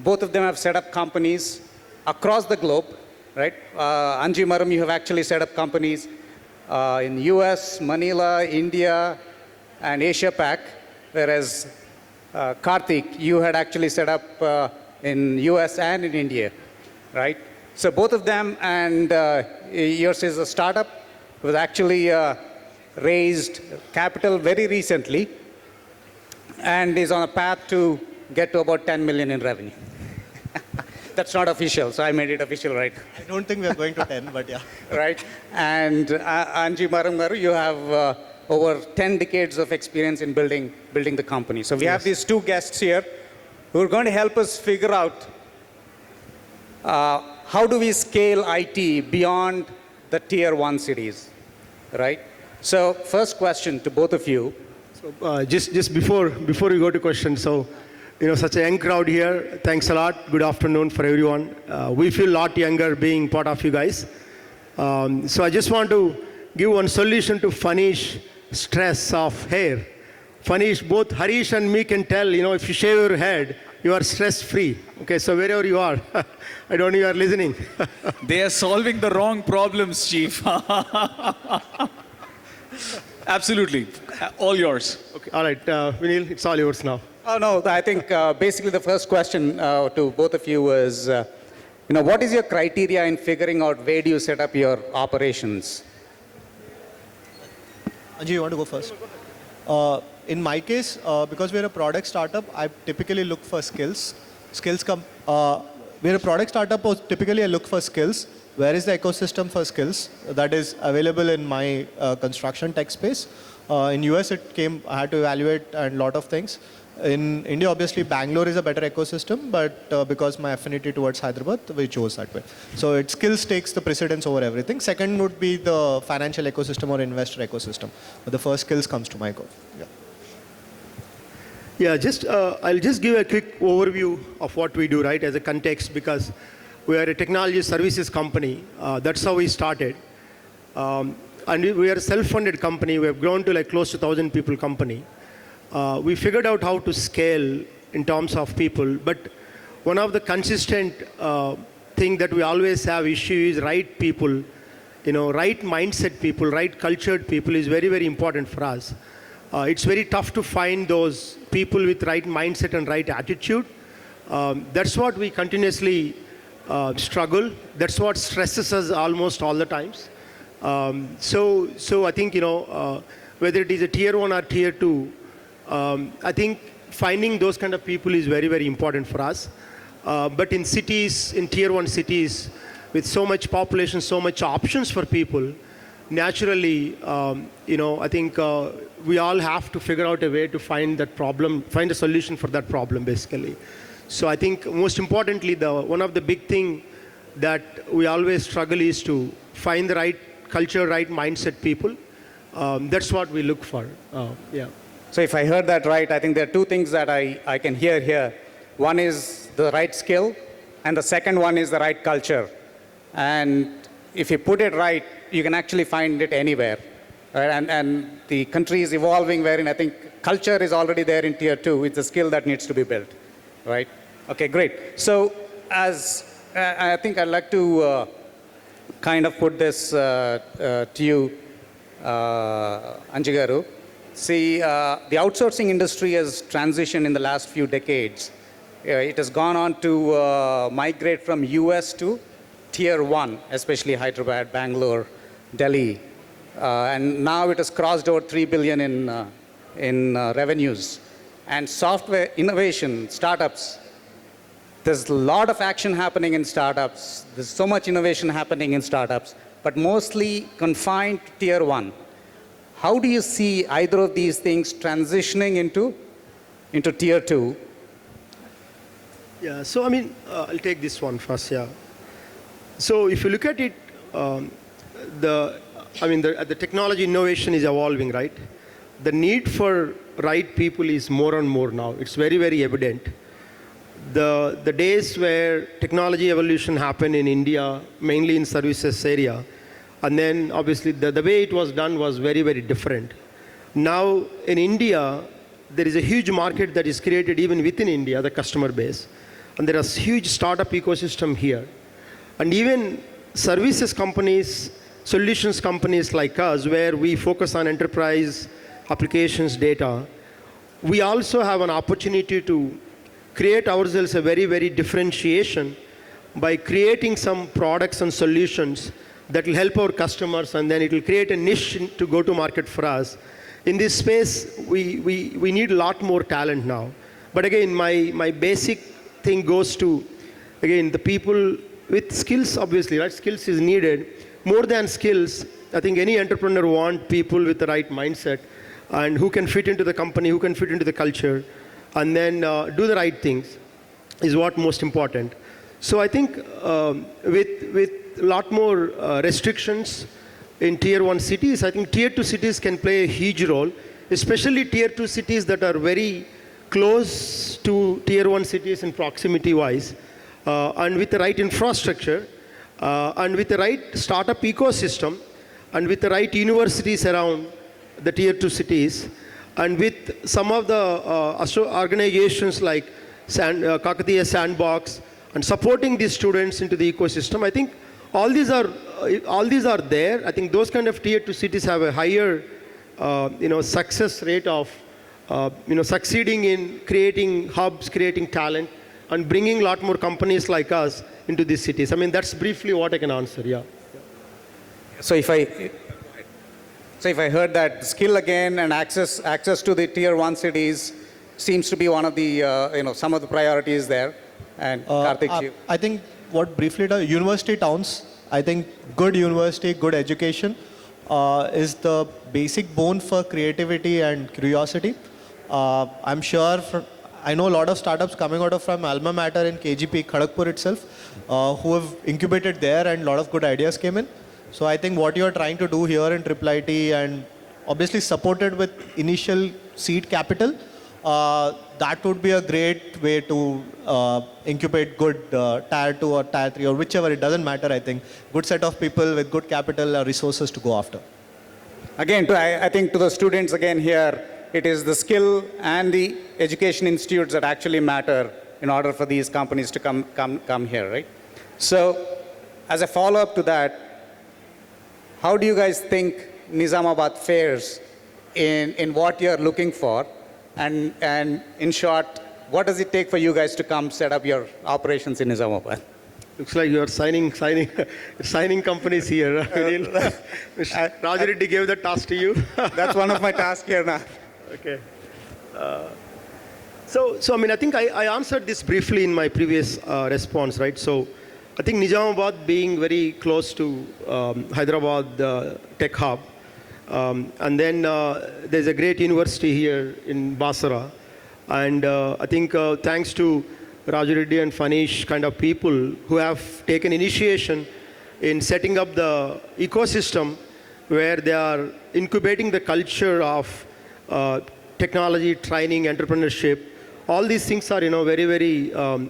Both of them have set up companies across the globe, right? Anji Maram, you have actually set up companies in US, Manila, India, and Asia Pac, whereas Karthik, you had actually set up in US and in India, right? So both of them, and yours is a startup, was actually raised capital very recently and is on a path to get to about 10 million in revenue. That's not official, so I made it official, right? I don't think we are going to 10, but yeah. Right. And Anji Marangaru, you have over 10 decades of experience in building the company. So we have these two guests here who are going to help us figure out how do we scale IT beyond the tier 1 cities, right? So first question to both of you. So, just before we go to questions, so such a young crowd here. Thanks a lot. Good afternoon for everyone. We feel a lot younger being part of you guys. So I just want to give one solution to Fanish stress of hair. Fanish, both Harish and me can tell, if you shave your head, you are stress free. Okay, so wherever you are, I don't know you are listening. They are solving the wrong problems, Chief. Absolutely. All yours. Okay, all right, Vinil, it's all yours now. Oh, no, I think basically the first question to both of you was, what is your criteria in figuring out where do you set up your operations? Anji, you want to go first? In my case, because we're a product startup, I typically look for skills. We're a product startup, typically I look for skills. Where is the ecosystem for skills that is available in my construction tech space? In US, I had to evaluate a lot of things. In India, obviously, Bangalore is a better ecosystem, but because my affinity towards Hyderabad, we chose that way. So skills takes the precedence over everything. Second would be the financial ecosystem or investor ecosystem. But the first skills comes to my goal. Yeah, I'll just give a quick overview of what we do, right, as a context, because we are a technology services company. That's how we started. And we are a self-funded company. We have grown to like close to 1,000 people company. We figured out how to scale in terms of people, but one of the consistent thing that we always have issue is right people, right mindset people, right cultured people is very, very important for us. It's very tough to find those people with right mindset and right attitude. That's what we continuously struggle. That's what stresses us almost all the times. So I think, whether it is a tier 1 or tier 2, I think finding those kind of people is very, very important for us. But in cities, in tier 1 cities, with so much population, so much options for people, naturally, I think we all have to figure out a way to find that problem, find a solution for that problem, basically. So I think most importantly, one of the big thing that we always struggle is to find the right culture, right mindset people. That's what we look for. Yeah. So if I heard that right, I think there are two things that I can hear here. One is the right skill, and the second one is the right culture. And if you put it right, you can actually find it anywhere. Right? And the country is evolving wherein I think culture is already there in tier 2. It's a skill that needs to be built. Right? Okay, great. So I think I'd like to kind of put this to you, Anjigaru. See, the outsourcing industry has transitioned in the last few decades. It has gone on to migrate from US to tier 1, especially Hyderabad, Bangalore, Delhi. And now it has crossed over 3 billion in revenues. And software innovation, startups, there's a lot of action happening in startups. There's so much innovation happening in startups, but mostly confined to tier 1. How do you see either of these things transitioning into tier 2? Yeah, so I'll take this one first, yeah. So if you look at it, the technology innovation is evolving, right? The need for right people is more and more now. It's very, very evident. The days where technology evolution happened in India, mainly in services area, and then obviously the way it was done was very, very different. Now in India, there is a huge market that is created even within India, the customer base. and there is huge startup ecosystem here. And even services companies, solutions companies like us, where we focus on enterprise applications data, we also have an opportunity to create ourselves a very, very differentiation by creating some products and solutions that will help our customers, and then it will create a niche to go to market for us. In this space, we need a lot more talent now. But again, my basic thing goes to, again, the people with skills, obviously, right? Skills is needed. More than skills, I think any entrepreneur wants people with the right mindset and who can fit into the company, who can fit into the culture, and then do the right things is what most important. So I think with a lot more restrictions in tier 1 cities, I think tier 2 cities can play a huge role, especially tier 2 cities that are very close to tier 1 cities in proximity wise, and with the right infrastructure, and with the right startup ecosystem, and with the right universities around the tier 2 cities, and with some of the organizations like Kakatiya Sandbox, and supporting these students into the ecosystem. I think all these are there. I think those kind of tier 2 cities have a higher success rate of succeeding in creating hubs, creating talent, and bringing a lot more companies like us into these cities. I mean, that's briefly what I can answer. Yeah. So if I heard that skill again and access to the tier 1 cities seems to be one of the some of the priorities there. And Karthik, I think what briefly does university towns. I think good university, good education is the basic bone for creativity and curiosity. I'm sure I know a lot of startups coming out of from alma mater in KGP, Kharagpur itself, who have incubated there, and a lot of good ideas came in. So I think what you're trying to do here in Triple IT, and obviously supported with initial seed capital, that would be a great way to incubate good tier 2 or tier 3 or whichever, it doesn't matter. I think good set of people with good capital or resources to go after. again, I think to the students again here, it is the skill and the education institutes that actually matter in order for these companies to come here, right? So as a follow-up to that, how do you guys think Nizamabad fares in what you're looking for? And in short, what does it take for you guys to come set up your operations in Nizamabad? Looks like you're signing companies here. Raju Reddy gave that task to you. That's one of my tasks here now. Okay. So I mean, I think I answered this briefly in my previous response, right? So I think Nizamabad being very close to Hyderabad tech hub, and then there's a great university here in Basra, and I think thanks to Raju Reddy and Fanish kind of people who have taken initiation in setting up the ecosystem where they are incubating the culture of technology, training, entrepreneurship. All these things are, very, very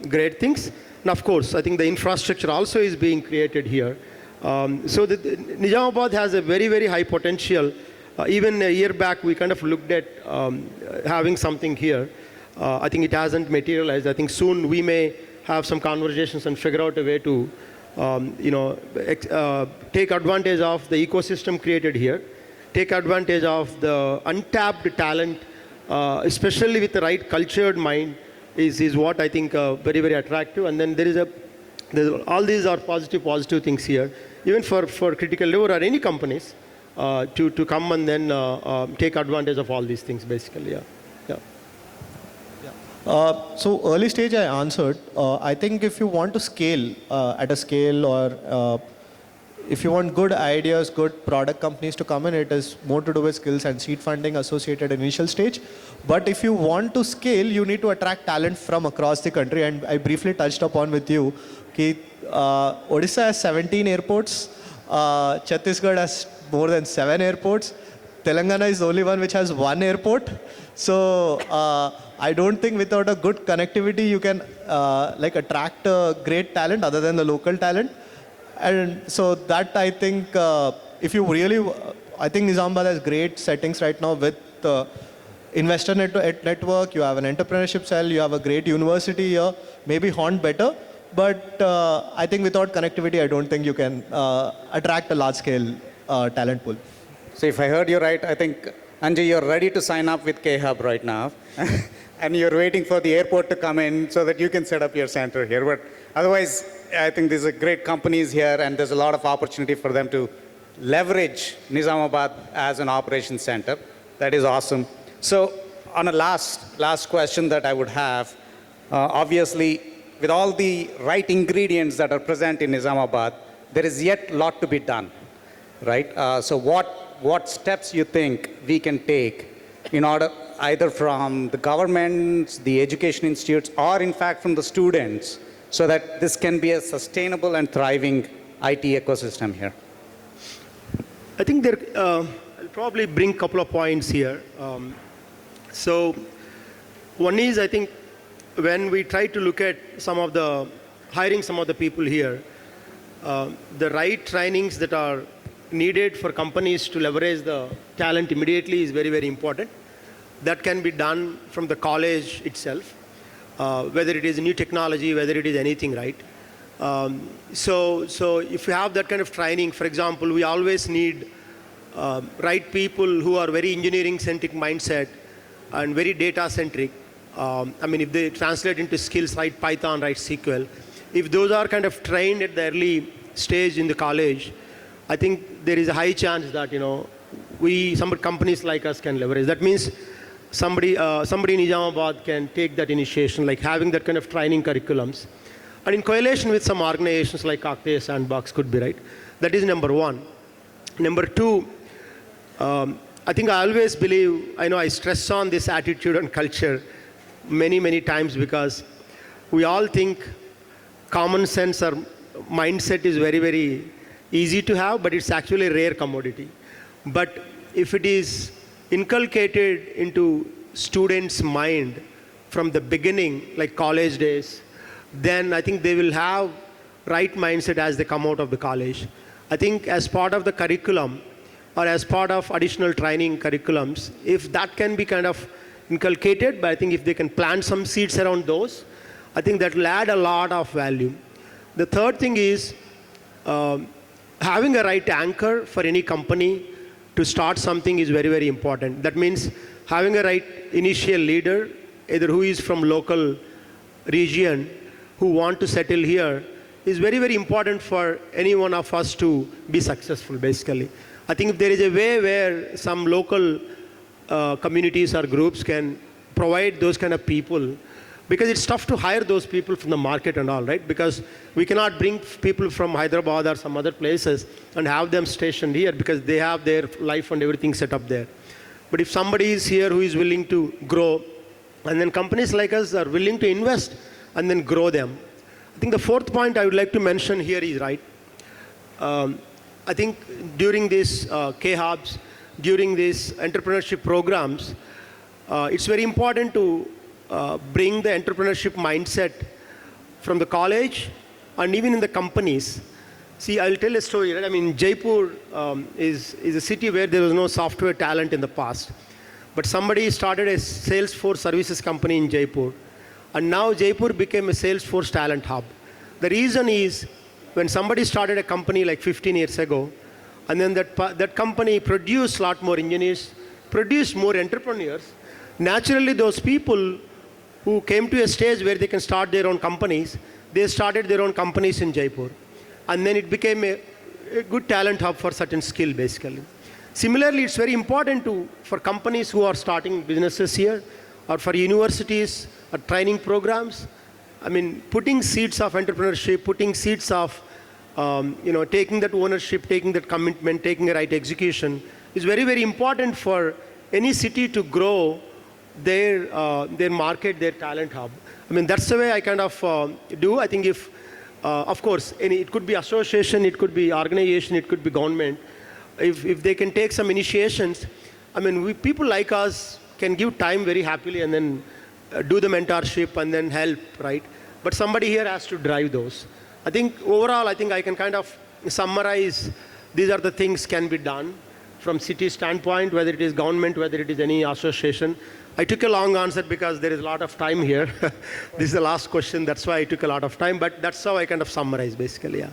great things. And of course, I think the infrastructure also is being created here. So Nizamabad has a very, very high potential. Even a year back, we kind of looked at having something here. I think it hasn't materialized. I think soon we may have some conversations and figure out a way to, take advantage of the ecosystem created here, take advantage of the untapped talent, especially with the right cultured mind, is what I think very, very attractive. And then all these are positive things here, even for Critical Liver or any companies to come and then take advantage of all these things, basically. Yeah. So early stage I answered. I think if you want to scale at a scale, or if you want good ideas, good product companies to come in, it is more to do with skills and seed funding associated initial stage. But if you want to scale, you need to attract talent from across the country. And I briefly touched upon with you that Odisha has 17 airports, Chhattisgarh has more than 7 airports, Telangana is the only one which has 1 airport. So I don't think without a good connectivity you can attract great talent other than the local talent. And so that I think if you really, I think Nizamabad has great settings right now with investor network, you have an entrepreneurship cell, you have a great university here, maybe Horn better. But I think without connectivity, I don't think you can attract a large-scale talent pool. So if I heard you right, I think, Anjay, you're ready to sign up with K-Hub right now. And you're waiting for the airport to come in so that you can set up your center here. But otherwise, I think there's a great companies here and there's a lot of opportunity for them to leverage Nizamabad as an operations center. That is awesome. So on a last question that I would have, obviously, with all the right ingredients that are present in Nizamabad, there is yet a lot to be done, right? So what steps you think we can take in order, either from the governments, the education institutes, or in fact from the students, so that this can be a sustainable and thriving IT ecosystem here? I think I'll probably bring a couple of points here. So one is, I think, when we try to look at hiring some of the people here, the right trainings that are needed for companies to leverage the talent immediately is very, very important. That can be done from the college itself, whether it is new technology, whether it is anything, right? So if you have that kind of training, for example, we always need right people who are very engineering-centric mindset and very data-centric. I mean, if they translate into skills, right, Python, right, SQL, if those are kind of trained at the early stage in the college, I think there is a high chance that, some companies like us can leverage. That means somebody in Nizamabad can take that initiation, like having that kind of training curriculums. And in correlation with some organizations like Cocktail Sandbox could be, right? That is number one. Number two, I think I always believe, I stress on this attitude and culture many, many times because we all think common sense or mindset is very, very easy to have, but it's actually a rare commodity. But if it is inculcated into students' mind from the beginning, like college days, then I think they will have right mindset as they come out of the college. I think as part of the curriculum or as part of additional training curriculums, if that can be kind of inculcated, but I think if they can plant some seeds around those, I think that will add a lot of value. The third thing is having a right anchor for any company to start something is very, very important. That means having a right initial leader, either who is from local region, who want to settle here, is very, very important for any one of us to be successful, basically. I think if there is a way where some local communities or groups can provide those kind of people, because it's tough to hire those people from the market and all, right? Because we cannot bring people from Hyderabad or some other places and have them stationed here because they have their life and everything set up there. But if somebody is here who is willing to grow, and then companies like us are willing to invest and then grow them. I think the fourth point I would like to mention here is, right, I think during these K-Hubs, during these entrepreneurship programs, it's very important to bring the entrepreneurship mindset from the college and even in the companies. See, I'll tell a story, right? I mean, Jaipur is a city where there was no software talent in the past. But somebody started a Salesforce services company in Jaipur. And now Jaipur became a Salesforce talent hub. The reason is when somebody started a company like 15 years ago, and then that company produced a lot more engineers, produced more entrepreneurs, naturally those people who came to a stage where they can start their own companies, they started their own companies in Jaipur. And then it became a good talent hub for certain skill, basically. Similarly, it's very important for companies who are starting businesses here, or for universities, or training programs, I mean, putting seeds of entrepreneurship, putting seeds of, taking that ownership, taking that commitment, taking the right execution is very, very important for any city to grow their market, their talent hub. I mean, that's the way I kind of do. I think if, of course, it could be association, it could be organization, it could be government. If they can take some initiations, I mean, people like us can give time very happily and then do the mentorship and then help, right? But somebody here has to drive those. I think overall, I think I can kind of summarize these are the things can be done from city standpoint, whether it is government, whether it is any association. I took a long answer because there is a lot of time here. This is the last question, that's why I took a lot of time, but that's how I kind of summarize basically, yeah.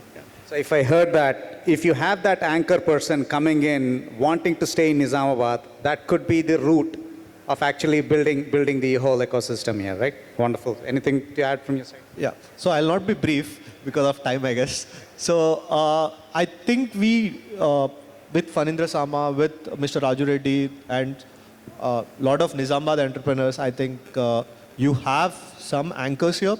So if I heard that, if you have that anchor person coming in, wanting to stay in Nizamabad, that could be the route of actually building the whole ecosystem here, right? Wonderful. Anything to add from your side? Yeah. So I'll not be brief because of time, I guess. So I think we, with Fanindra Sama, with Mr. Raju Reddy, and a lot of Nizamabad entrepreneurs, I think you have some anchors here.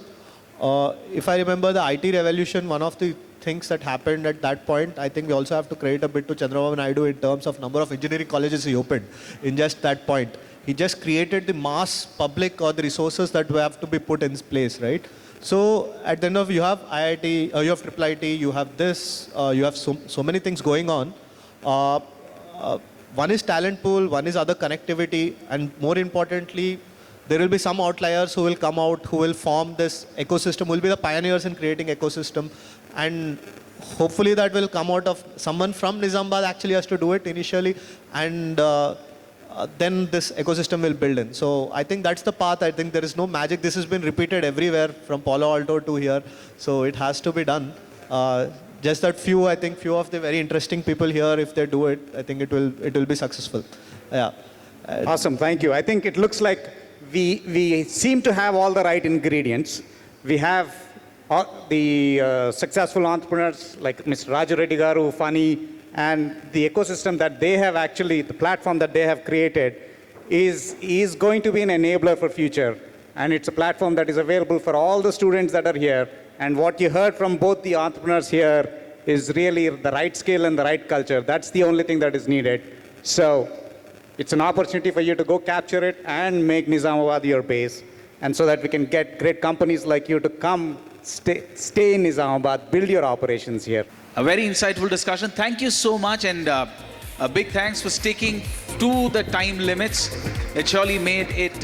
If I remember the IT revolution, one of the things that happened at that point, I think we also have to credit a bit to Chandrababu Naidu in terms of number of engineering colleges he opened in just that point. He just created the mass public or the resources that have to be put in place, right? So at the end of, you have IIT, you have IIIT, you have this, you have so many things going on. One is talent pool, one is other connectivity, and more importantly, there will be some outliers who will come out, who will form this ecosystem, will be the pioneers in creating ecosystem, and hopefully that will come out of someone from Nizamabad actually has to do it initially, and then this ecosystem will build in. So I think that's the path. I think there is no magic. This has been repeated everywhere from Palo Alto to here. So it has to be done. Just that few of the very interesting people here, if they do it, I think it will be successful. Yeah. Awesome, thank you. I think it looks like we seem to have all the right ingredients. We have the successful entrepreneurs like Mr. Raju Reddy Garu, Fani, and the ecosystem that they have actually, the platform that they have created is going to be an enabler for future. And it's a platform that is available for all the students that are here. And what you heard from both the entrepreneurs here is really the right skill and the right culture. That's the only thing that is needed. So it's an opportunity for you to go capture it and make Nizamabad your base. And so that we can get great companies like you to come stay in Nizamabad, build your operations here. A very insightful discussion. Thank you so much, and a big thanks for sticking to the time limits. It surely made it